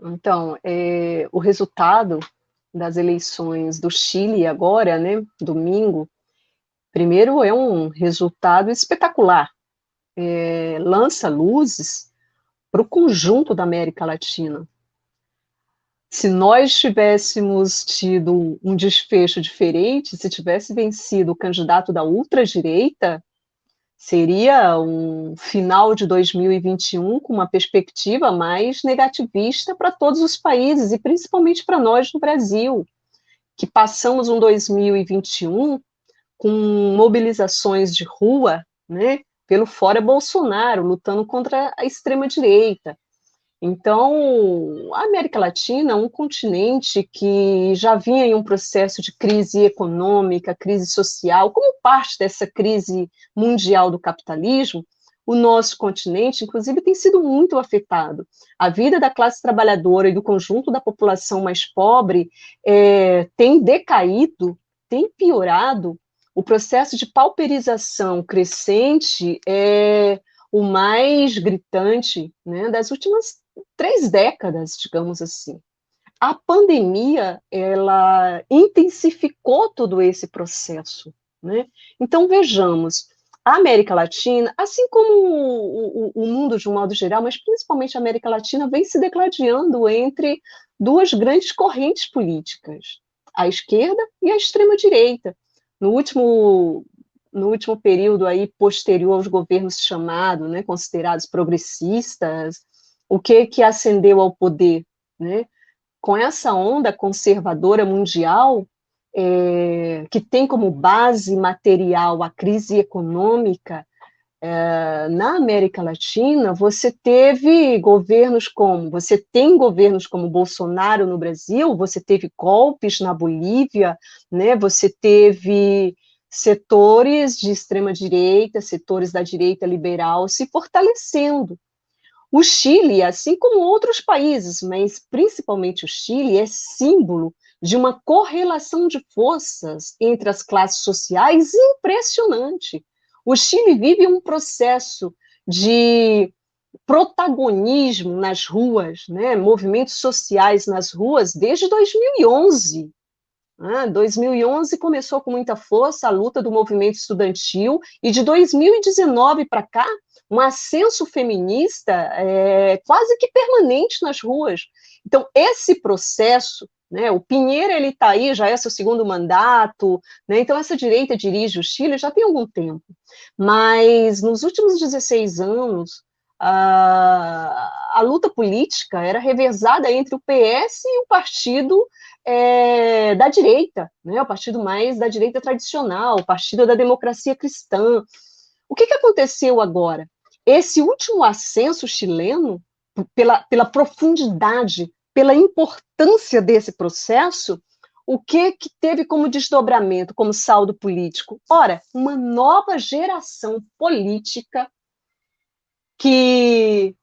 Então, o resultado das eleições do Chile agora, né, domingo, primeiro é um resultado espetacular, lança luzes para o conjunto da América Latina. Se nós tivéssemos tido um desfecho diferente, se tivesse vencido o candidato da ultradireita, seria um final de 2021 com uma perspectiva mais negativista para todos os países e principalmente para nós no Brasil, que passamos um 2021 com mobilizações de rua, né, pelo Fora Bolsonaro, lutando contra a extrema-direita. Então, a América Latina é um continente que já vinha em um processo de crise econômica, crise social, como parte dessa crise mundial do capitalismo. O nosso continente, inclusive, tem sido muito afetado. A vida da classe trabalhadora e do conjunto da população mais pobre tem decaído, tem piorado. O processo de pauperização crescente é o mais gritante, né, das últimas 3 décadas, digamos assim. A pandemia, ela intensificou todo esse processo, né? Então, vejamos, a América Latina, assim como o mundo de um modo geral, mas principalmente a América Latina, vem se degladiando entre duas grandes correntes políticas, a esquerda e a extrema-direita. No último, no último período aí, posterior aos governos chamados, né, considerados progressistas, o que ascendeu ao poder, né? Com essa onda conservadora mundial, que tem como base material a crise econômica, na América Latina, você tem governos como Bolsonaro no Brasil, você teve golpes na Bolívia, né? Você teve setores de extrema direita, setores da direita liberal se fortalecendo. O Chile, assim como outros países, mas principalmente o Chile, é símbolo de uma correlação de forças entre as classes sociais impressionante. O Chile vive um processo de protagonismo nas ruas, né, movimentos sociais nas ruas desde 2011. 2011 começou com muita força a luta do movimento estudantil e de 2019 para cá, um ascenso feminista quase que permanente nas ruas. Então, esse processo, né, o Pinheira ele está aí, já é seu segundo mandato, né, então essa direita dirige o Chile já tem algum tempo, mas nos últimos 16 anos, a luta política era revezada entre o PS e o partido da direita, né, o partido mais da direita tradicional, o partido da democracia cristã. O que aconteceu agora? Esse último ascenso chileno, pela profundidade, pela importância desse processo, o que teve como desdobramento, como saldo político? Ora, uma nova geração política que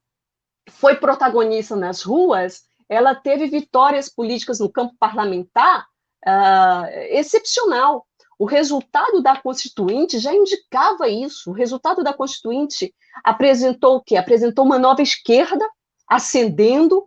foi protagonista nas ruas, ela teve vitórias políticas no campo parlamentar excepcional. O resultado da Constituinte já indicava isso. O resultado da Constituinte apresentou o quê? Apresentou uma nova esquerda ascendendo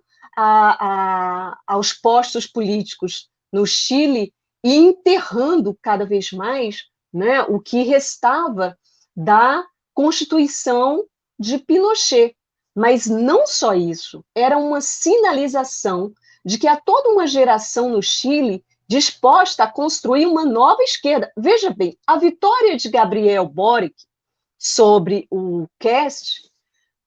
aos postos políticos no Chile e enterrando cada vez mais, né, o que restava da Constituição de Pinochet. Mas não só isso, era uma sinalização de que há toda uma geração no Chile disposta a construir uma nova esquerda. Veja bem, a vitória de Gabriel Boric sobre o Kast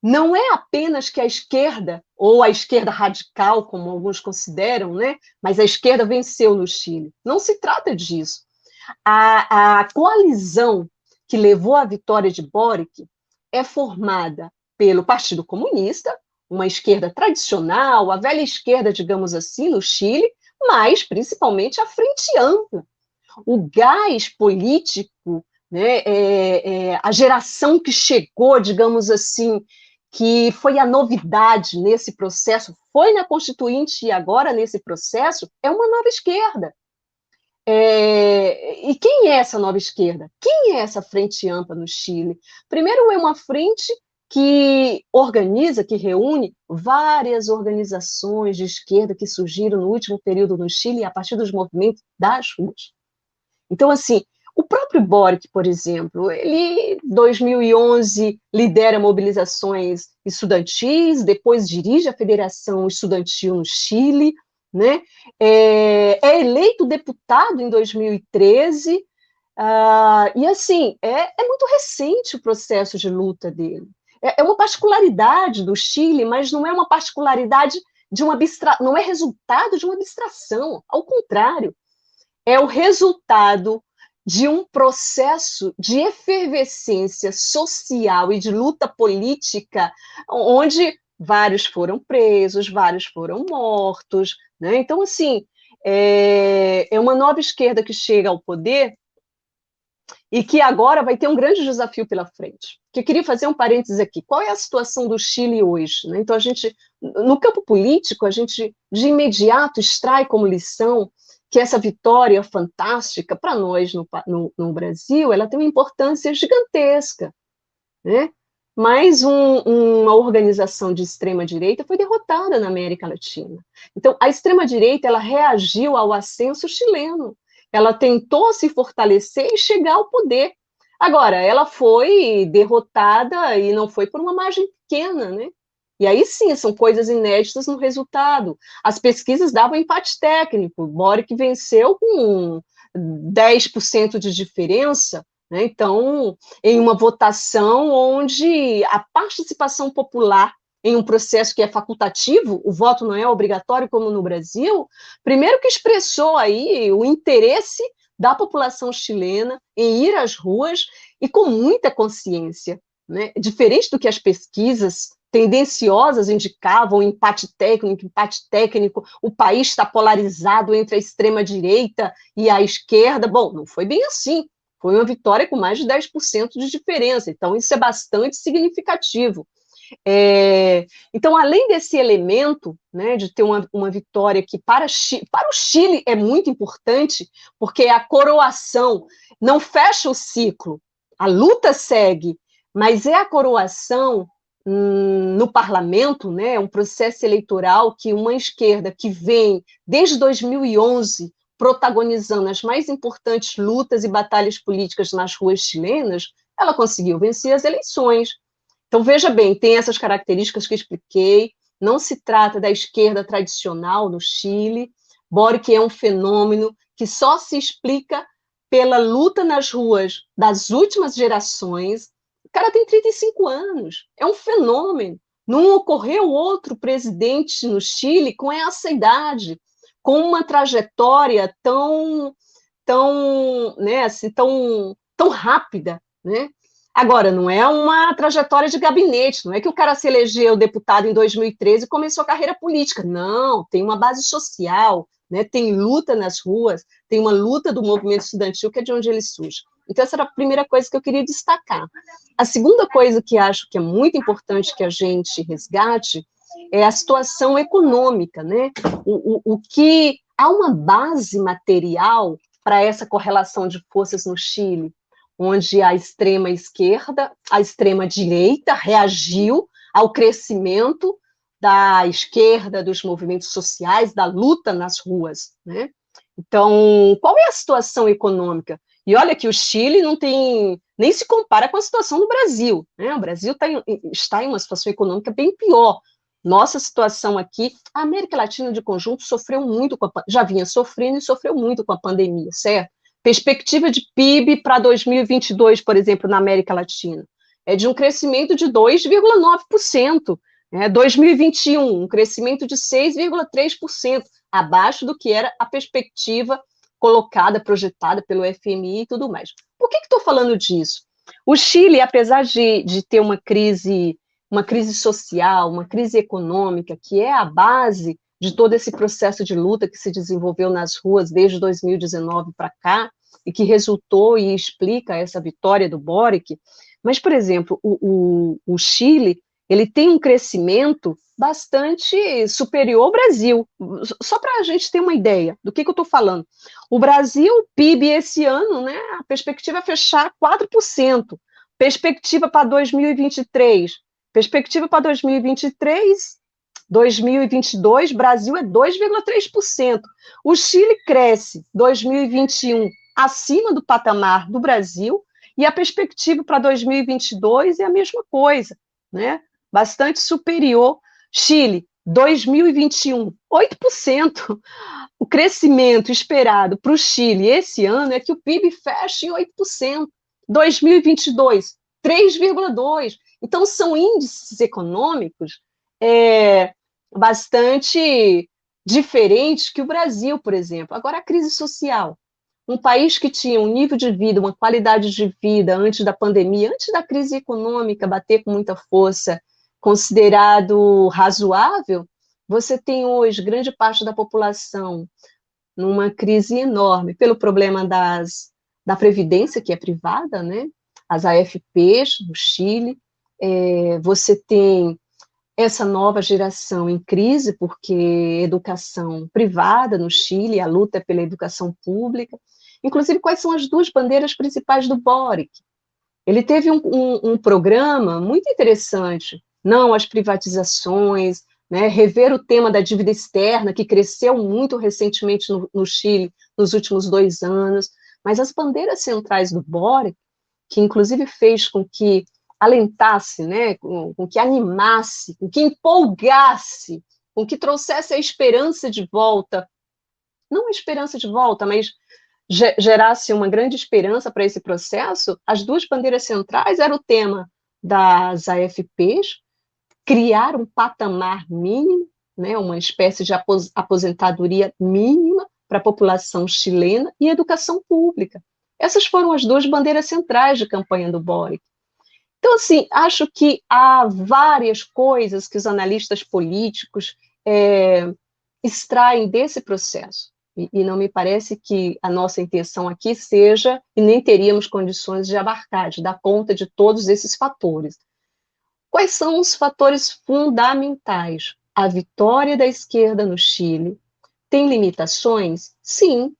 não é apenas que a esquerda, ou a esquerda radical, como alguns consideram, né? Mas a esquerda venceu no Chile. Não se trata disso. A coalizão que levou à vitória de Boric é formada pelo Partido Comunista, uma esquerda tradicional, a velha esquerda, digamos assim, no Chile, mas principalmente a Frente Ampla. O gás político, né, a geração que chegou, digamos assim, que foi a novidade nesse processo, foi na Constituinte e agora nesse processo, é uma nova esquerda. E quem é essa nova esquerda? Quem é essa frente ampla no Chile? Primeiro, é uma frente que organiza, que reúne várias organizações de esquerda que surgiram no último período no Chile a partir dos movimentos das ruas. Então, assim, o próprio Boric, por exemplo, ele, em 2011, lidera mobilizações estudantis, depois dirige a Federação Estudantil no Chile, né? É eleito deputado em 2013, e assim, é muito recente o processo de luta dele. É uma particularidade do Chile, mas não é uma particularidade de uma não é resultado de uma abstração, ao contrário, é o resultado de um processo de efervescência social e de luta política, onde vários foram presos, vários foram mortos, né? Então, assim, é uma nova esquerda que chega ao poder e que agora vai ter um grande desafio pela frente. Que eu queria fazer um parênteses aqui. Qual é a situação do Chile hoje? Né? Então, a gente, no campo político, a gente de imediato extrai como lição que essa vitória fantástica para nós no Brasil, ela tem uma importância gigantesca, né? Mas uma organização de extrema-direita foi derrotada na América Latina. Então, a extrema-direita ela reagiu ao ascenso chileno. Ela tentou se fortalecer e chegar ao poder. Agora, ela foi derrotada e não foi por uma margem pequena, né? E aí sim, são coisas inéditas no resultado. As pesquisas davam empate técnico. Boric venceu com 10% de diferença, né? Então, em uma votação onde a participação popular em um processo que é facultativo, o voto não é obrigatório como no Brasil, primeiro que expressou aí o interesse da população chilena em ir às ruas e com muita consciência, né? Diferente do que as pesquisas tendenciosas indicavam, empate técnico, o país está polarizado entre a extrema-direita e a esquerda. Bom, não foi bem assim. Foi uma vitória com mais de 10% de diferença, então isso é bastante significativo. Então, além desse elemento, né, de ter uma vitória que para o Chile é muito importante, porque a coroação não fecha o ciclo, a luta segue, mas é a coroação no parlamento, né, um processo eleitoral que uma esquerda que vem desde 2011 protagonizando as mais importantes lutas e batalhas políticas nas ruas chilenas, ela conseguiu vencer as eleições. Então, veja bem, tem essas características que eu expliquei, não se trata da esquerda tradicional no Chile, Boric é um fenômeno que só se explica pela luta nas ruas das últimas gerações. O cara tem 35 anos, é um fenômeno. Não ocorreu outro presidente no Chile com essa idade, com uma trajetória né, assim, tão rápida, né? Agora, não é uma trajetória de gabinete, não é que o cara se elegeu deputado em 2013 e começou a carreira política. Não, tem uma base social, né? Tem luta nas ruas, tem uma luta do movimento estudantil, que é de onde ele surge. Então, essa era a primeira coisa que eu queria destacar. A segunda coisa que acho que é muito importante que a gente resgate é a situação econômica, né? O que há uma base material para essa correlação de forças no Chile, onde a extrema esquerda, a extrema direita reagiu ao crescimento da esquerda, dos movimentos sociais, da luta nas ruas, né? Então, qual é a situação econômica? E olha que o Chile não tem, nem se compara com a situação do Brasil, né? O Brasil está em uma situação econômica bem pior. Nossa situação aqui, a América Latina de conjunto sofreu muito já vinha sofrendo e sofreu muito com a pandemia, certo? Perspectiva de PIB para 2022, por exemplo, na América Latina, é de um crescimento de 2,9%. 2021, um crescimento de 6,3%, abaixo do que era a perspectiva colocada, projetada pelo FMI e tudo mais. Por que estou falando disso? O Chile, apesar de ter uma crise social, uma crise econômica, que é a base de todo esse processo de luta que se desenvolveu nas ruas desde 2019 para cá, e que resultou e explica essa vitória do Boric, mas, por exemplo, o Chile, ele tem um crescimento bastante superior ao Brasil. Só para a gente ter uma ideia do que eu estou falando. O Brasil, PIB esse ano, né, a perspectiva é fechar 4%. Perspectiva para 2023, Perspectiva para 2023, 2022, Brasil é 2,3%. O Chile cresce 2021 acima do patamar do Brasil, e a perspectiva para 2022 é a mesma coisa, né? Bastante superior. Chile, 2021, 8%. O crescimento esperado para o Chile esse ano é que o PIB feche em 8%. 2022, 3,2%. Então, são índices econômicos bastante diferentes que o Brasil, por exemplo. Agora, a crise social. Um país que tinha um nível de vida, uma qualidade de vida antes da pandemia, antes da crise econômica bater com muita força, considerado razoável, você tem hoje grande parte da população numa crise enorme pelo problema da previdência, que é privada, né? As AFPs no Chile, você tem essa nova geração em crise, porque educação privada no Chile, a luta é pela educação pública. Inclusive, quais são as duas bandeiras principais do Boric? Ele teve um programa muito interessante, não às privatizações, né, rever o tema da dívida externa, que cresceu muito recentemente no Chile nos últimos 2 anos, mas as bandeiras centrais do Boric, que inclusive fez com que alentasse, né, com que animasse, com que empolgasse, com que trouxesse a esperança de volta, não a esperança de volta, mas gerasse uma grande esperança para esse processo, as duas bandeiras centrais eram o tema das AFPs, criar um patamar mínimo, né, uma espécie de aposentadoria mínima para a população chilena e educação pública. Essas foram as duas bandeiras centrais de campanha do Boric. Então, assim, acho que há várias coisas que os analistas políticos extraem desse processo. E não me parece que a nossa intenção aqui seja, e nem teríamos condições de abarcar, de dar conta de todos esses fatores. Quais são os fatores fundamentais? A vitória da esquerda no Chile tem limitações? Sim.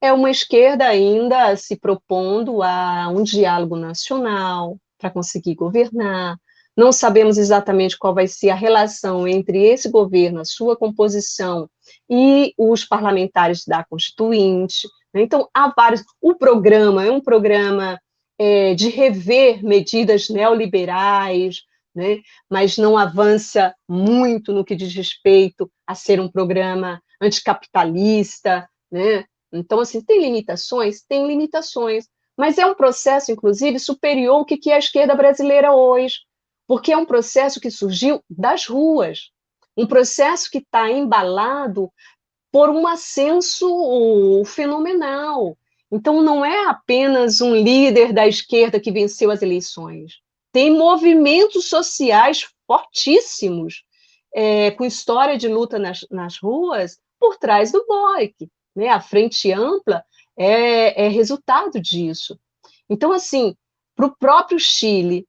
É uma esquerda ainda se propondo a um diálogo nacional para conseguir governar. Não sabemos exatamente qual vai ser a relação entre esse governo, a sua composição, e os parlamentares da Constituinte. Então, há vários. O programa é um programa de rever medidas neoliberais, né, mas não avança muito no que diz respeito a ser um programa anticapitalista, né? Então, assim, tem limitações? Tem limitações, mas é um processo, inclusive, superior ao que é a esquerda brasileira hoje, porque é um processo que surgiu das ruas, um processo que está embalado por um ascenso fenomenal. Então, não é apenas um líder da esquerda que venceu as eleições. Tem movimentos sociais fortíssimos, com história de luta nas ruas, por trás do Boric. Né? A Frente Ampla é resultado disso. Então, assim, para o próprio Chile,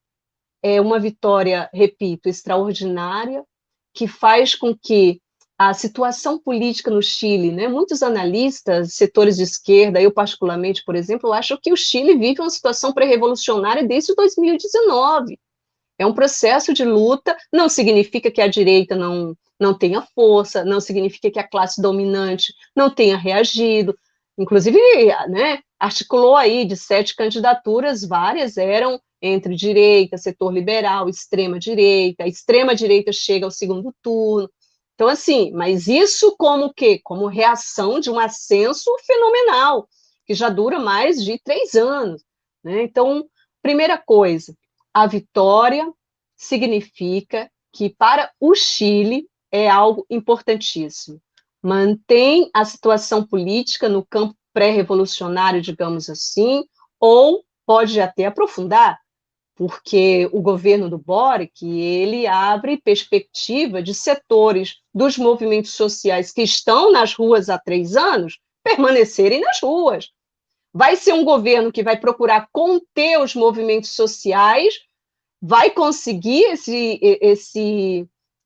é uma vitória, repito, extraordinária, que faz com que a situação política no Chile, né, muitos analistas, setores de esquerda, eu particularmente, por exemplo, acho que o Chile vive uma situação pré-revolucionária desde 2019. É um processo de luta, não significa que a direita não tenha força, não significa que a classe dominante não tenha reagido. Inclusive, né, articulou aí de 7 candidaturas, várias eram entre direita, setor liberal, extrema-direita. A extrema-direita chega ao segundo turno. Então, assim, mas isso como o quê? Como reação de um ascenso fenomenal, que já dura mais de 3 anos. Né? Então, primeira coisa, a vitória significa que para o Chile é algo importantíssimo. Mantém a situação política no campo pré-revolucionário, digamos assim, ou pode até aprofundar, porque o governo do Boric, ele abre perspectiva de setores dos movimentos sociais que estão nas ruas há 3 anos permanecerem nas ruas. Vai ser um governo que vai procurar conter os movimentos sociais, vai conseguir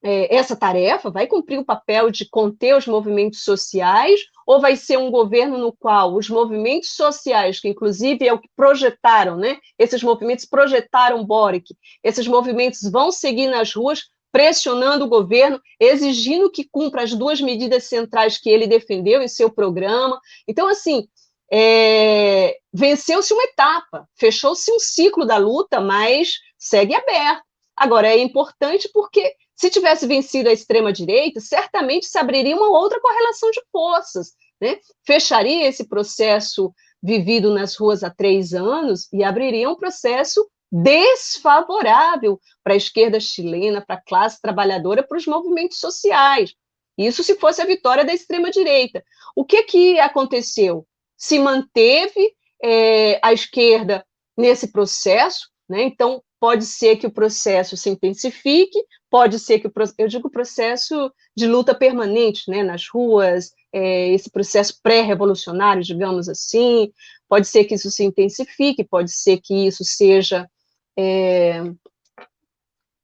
essa tarefa, vai cumprir o papel de conter os movimentos sociais, ou vai ser um governo no qual os movimentos sociais, que inclusive é o que projetaram, né? Esses movimentos projetaram Boric, esses movimentos vão seguir nas ruas pressionando o governo, exigindo que cumpra as duas medidas centrais que ele defendeu em seu programa. Então, assim, venceu-se uma etapa, fechou-se um ciclo da luta, mas segue aberto. Agora, é importante porque se tivesse vencido a extrema-direita, certamente se abriria uma outra correlação de forças, né? Fecharia esse processo vivido nas ruas há 3 anos e abriria um processo desfavorável para a esquerda chilena, para a classe trabalhadora, para os movimentos sociais. Isso se fosse a vitória da extrema-direita. O que aconteceu? Se manteve a esquerda nesse processo, né? Então, pode ser que o processo se intensifique, pode ser que eu digo processo de luta permanente, né, nas ruas, esse processo pré-revolucionário, digamos assim, pode ser que isso se intensifique, pode ser que isso seja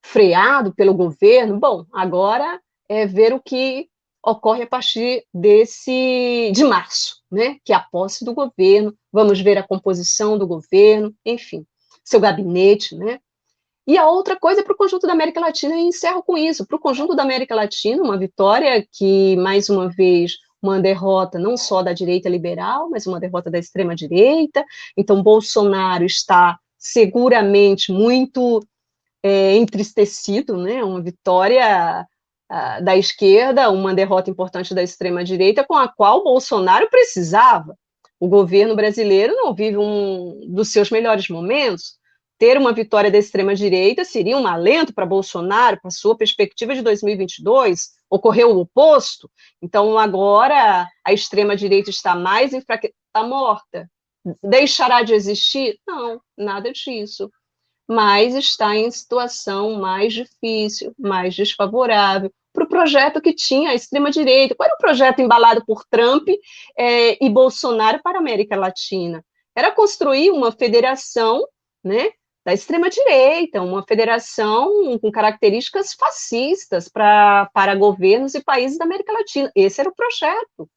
freado pelo governo. Bom, agora é ver o que ocorre a partir de março, né, que é a posse do governo, vamos ver a composição do governo, enfim, seu gabinete, né. E a outra coisa é para o conjunto da América Latina, e encerro com isso, para o conjunto da América Latina, uma vitória que, mais uma vez, uma derrota não só da direita liberal, mas uma derrota da extrema-direita. Então, Bolsonaro está seguramente muito entristecido, né? Uma vitória da esquerda, uma derrota importante da extrema-direita, com a qual Bolsonaro precisava. O governo brasileiro não vive um dos seus melhores momentos. Ter uma vitória da extrema-direita seria um alento para Bolsonaro, para sua perspectiva de 2022. Ocorreu o oposto. Então, agora, a extrema-direita está mais enfraquecida, está morta. Deixará de existir? Não, nada disso. Mas está em situação mais difícil, mais desfavorável para o projeto que tinha a extrema-direita. Qual era o projeto embalado por Trump e Bolsonaro para a América Latina? Era construir uma federação, né, da extrema-direita, uma federação com características fascistas para governos e países da América Latina. Esse era o projeto.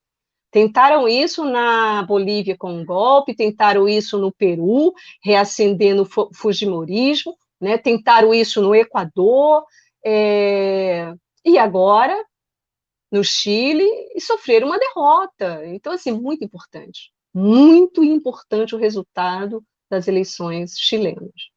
Tentaram isso na Bolívia com um golpe, tentaram isso no Peru, reacendendo o fujimorismo, né? Tentaram isso no Equador, e agora no Chile, e sofreram uma derrota. Então, assim, muito importante o resultado das eleições chilenas.